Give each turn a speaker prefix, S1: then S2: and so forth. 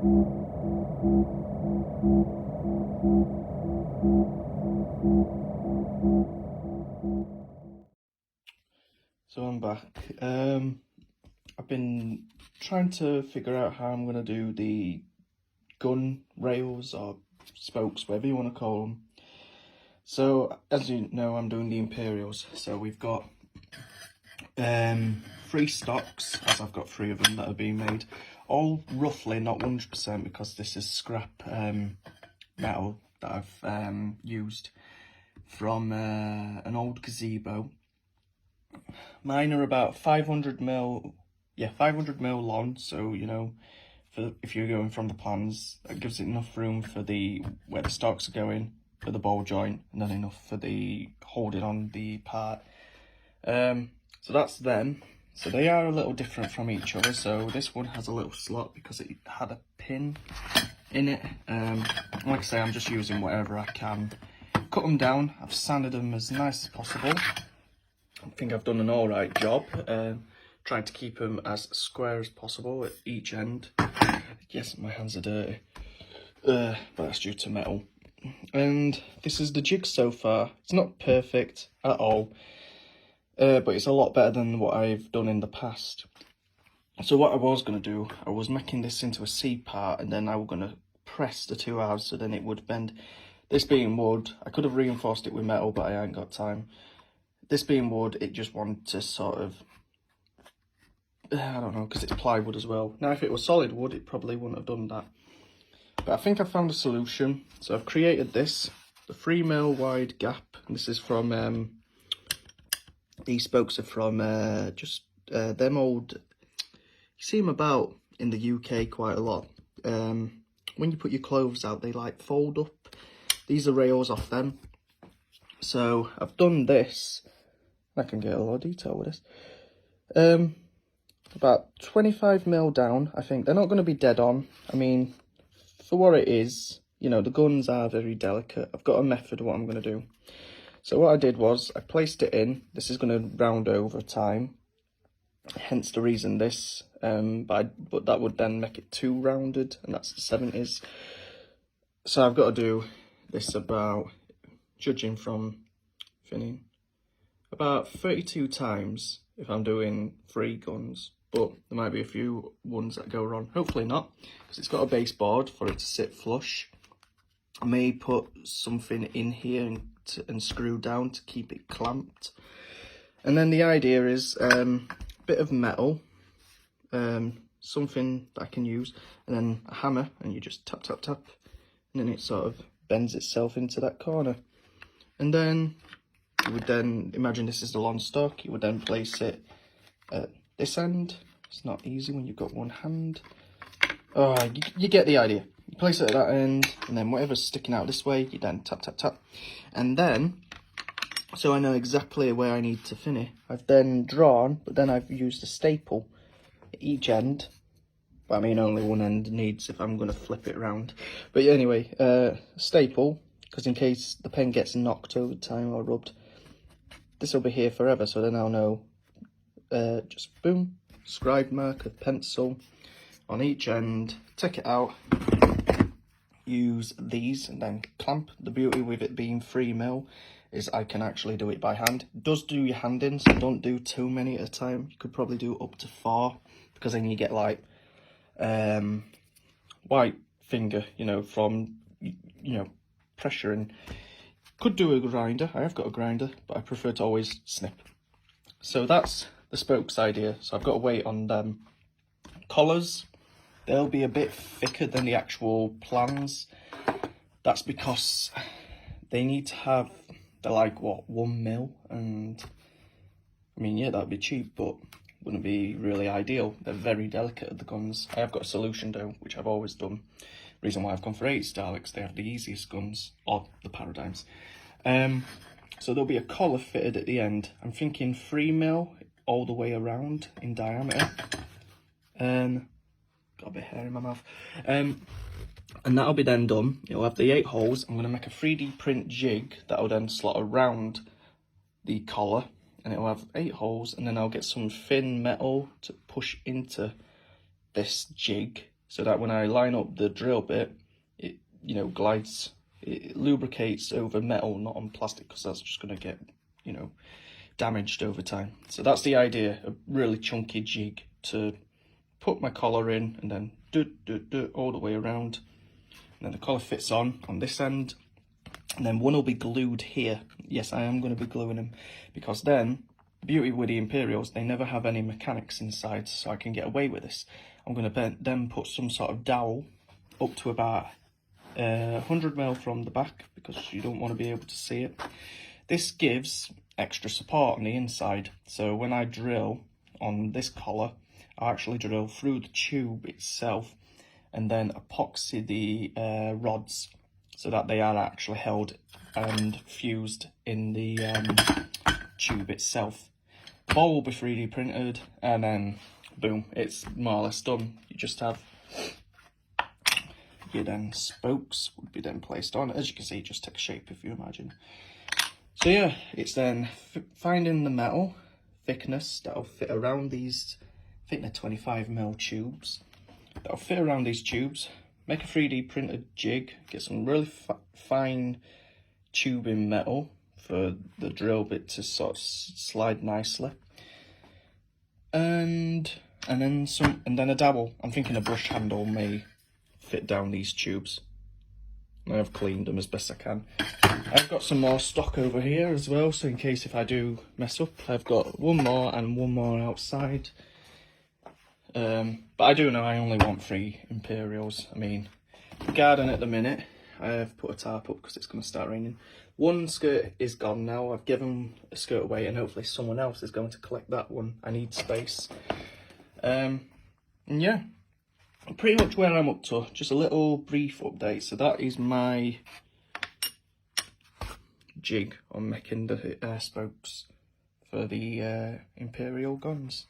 S1: So I'm back. I've been trying to figure out how I'm going to do the gun rails or spokes, whatever you want to call them. So as you know, I'm doing the Imperials. So we've got 3 stocks, as I've got 3 of them that are being made. All roughly, not 100%, because this is scrap metal that I've used from an old gazebo. Mine are about 500mm, yeah, 500mm long, so you know, if you're going from the plans, that gives it enough room for where the stocks are going, for the ball joint, and then enough for the holding on the part. So that's them. So they are a little different from each other. So this one has a little slot because it had a pin in it. Like I say, I'm just using whatever I can. Cut them down. I've sanded them as nice as possible. I think I've done an alright job, trying to keep them as square as possible at each end. Yes, my hands are dirty, but that's due to metal. And this is the jig so far. It's not perfect at all, but it's a lot better than what I've done in the past. So what I was going to do, I was making this into a C part, and then I was going to press the 2 halves so then it would bend. This being wood, I could have reinforced it with metal, but I ain't got time. This being wood, it just wanted to sort of, I don't know, because it's plywood as well. Now, if it was solid wood, it probably wouldn't have done that. But I think I found a solution. So I've created this, the 3mm wide gap. And this is from, these spokes are from them old, you see them about in the UK quite a lot. When you put your clothes out, they like fold up. These are rails off them. So I've done this. I can get a lot of detail with this. About 25mm down, I think. They're not going to be dead on. I mean, for what it is, you know, the guns are very delicate. I've got a method of what I'm going to do. So what I did was, I placed it in. This is going to round over time. Hence the reason this. But that would then make it too rounded, and that's the 70s. So I've got to do this about, judging from thinning, about 32 times if I'm doing 3 guns, but there might be a few ones that go wrong. Hopefully not, because it's got a baseboard for it to sit flush. I may put something in here and screw down to keep it clamped. And then the idea is a bit of metal, something that I can use, and then a hammer, and you just tap, tap, tap, and then it sort of bends itself into that corner. And then you would then, imagine this is the long stock, you would then place it at this end. It's not easy when you've got one hand. Oh, you get the idea. You place it at that end, and then whatever's sticking out this way, you then tap, tap, tap. And then, so I know exactly where I need to finish, I've then drawn, but then I've used a staple at each end. But I mean, only one end needs if I'm going to flip it around. But anyway, staple, because in case the pen gets knocked over time or rubbed, this will be here forever, so then I'll know, just boom, scribe mark of pencil on each end, take it out, use these, and then clamp. The beauty with it being 3mm is I can actually do it by hand. It does do your hand in, so don't do too many at a time. You could probably do up to 4, because then you get like white finger, you know, from, you know, pressure. And could do a grinder. I have got a grinder, but I prefer to always snip. So that's the spokes idea. So I've got to wait on them. Collars, they'll be a bit thicker than the actual plans. That's because they need to have, they're like, what, 1mm? And I mean, yeah, that'd be cheap, but wouldn't be really ideal. They're very delicate at the guns. I have got a solution though, which I've always done. Reason why I've gone for 80 Daleks, they have the easiest guns, or the paradigms. So there'll be a collar fitted at the end. I'm thinking 3mm all the way around in diameter. Got a bit of hair in my mouth. And that'll be then done. It'll have the 8 holes. I'm going to make a 3D print jig that'll then slot around the collar, and it'll have 8 holes, and then I'll get some thin metal to push into this jig so that when I line up the drill bit, it, you know, glides, it lubricates over metal, not on plastic, because that's just going to get, you know, damaged over time. So that's the idea, a really chunky jig to put my collar in and then do all the way around. And then the collar fits on this end, and then one will be glued here. Yes, I am going to be gluing them, because then the beauty with the Imperials, they never have any mechanics inside, so I can get away with this. I'm going to then put some sort of dowel up to about 100mm from the back, because you don't want to be able to see it. This gives extra support on the inside, so when I drill on this collar, I actually drill through the tube itself and then epoxy the rods so that they are actually held and fused in the tube itself. The ball will be 3D printed, and then boom, it's more or less done. You just have your then spokes would be then placed on. As you can see, it just takes shape if you imagine. So yeah, it's then finding the metal thickness that'll fit around these, I think they're 25mm tubes, that'll fit around these tubes, make a 3D printed jig, get some really fine tubing metal for the drill bit to sort of slide nicely, and then a dowel. I'm thinking a brush handle may fit down these tubes. I've cleaned them as best I can. I've got some more stock over here as well, so in case if I do mess up, I've got one more and one more outside. But I do know I only want 3 Imperials. I mean, the garden at the minute, I have put a tarp up because it's going to start raining. One skirt is gone now. I've given a skirt away, and hopefully someone else is going to collect that one. I need space. And yeah, pretty much where I'm up to. Just a little brief update. So that is my jig on making the spokes for the Imperial guns.